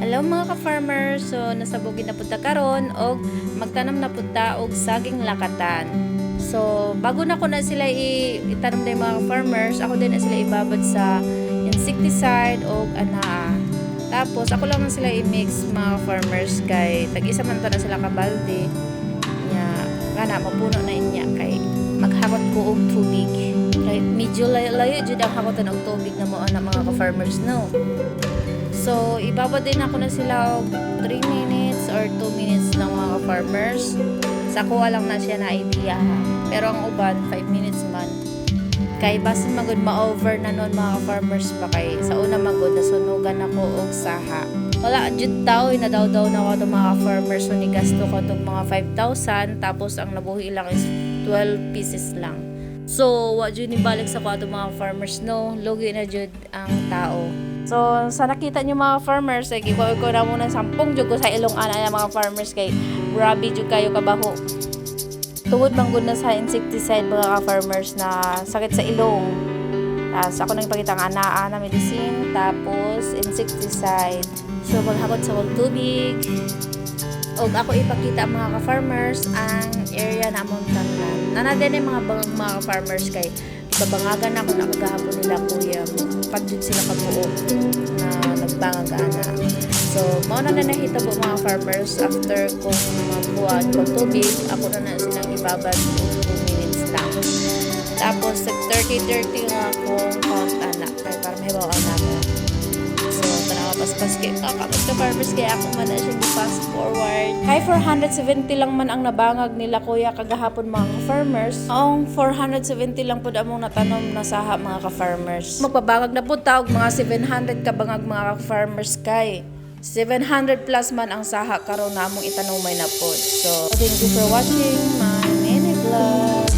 Hello mga ka-farmers, so nasabugin na punta karon og magtanam na punta og saging lakatan. So bago na ko na sila itanom din mga farmers, ako din na sila ibabad sa insecticide og anaa. Tapos ako lang na sila i-mix mga farmers kay tag-isa man ta na sila kabalde. Nya kana mapuno na inya kay maghakot ko og tubig. Kay medyo layo jud ang hakotan og tubig na mo ana mga ka-farmers no. So, ibabad din ako na sila 3 minutes or 2 minutes lang mga farmers. Sa kuha lang na siya na idea ha. Pero ang uban, 5 minutes man. Kay basin magod ma-over na nun mga farmers pa kay sa una magod nasunugan ako og saha. Wala jud tao na daw na ako itong mga farmers so nigasto ko itong mga 5,000 tapos ang nabuhi lang is 12 pieces lang. So, wa jud ni balik sa ko itong mga farmers no. Lugi na jud ang tao. So, sa nakita nyo mga farmers, ay giwa ko na muna 10 jud ko sa ilong ana mga farmers kay grabe jud kayo kabaho. Tungod manggod na sa insecticide mga farmers na sakit sa ilong. Tapos ako nang ipakita ang anaa na medicine, tapos insecticide. So, maghakot sa tubig. O ako ipakita mga ka-farmers ang area na among tanan. Nanadyan yung mga bangang mga ka-farmers kay kabangagan ako na kagahapon nila kuya. Padjud sila kabuo na nagbangag ana. So, mauna na nahitabo mga farmers after kung magbuhat kong tubig, ako na silang ibabad 2 minutes lang. Tapos, 30-30 nga akong count anak kaya para may bawaan namin. So, panakapaspas kayo kakapag ka farmers kaya ako man na siya fast forward. Kay 470 lang man ang nabangag nila kuya kagahapon mga farmers. Ang 470 lang po among natanom na saha mga ka-farmers. Magpabangag na po taog mga 700 kabangag mga ka-farmers kay 700 plus man ang saha karon na among itanumay na po. So, thank you for watching my mini vlog.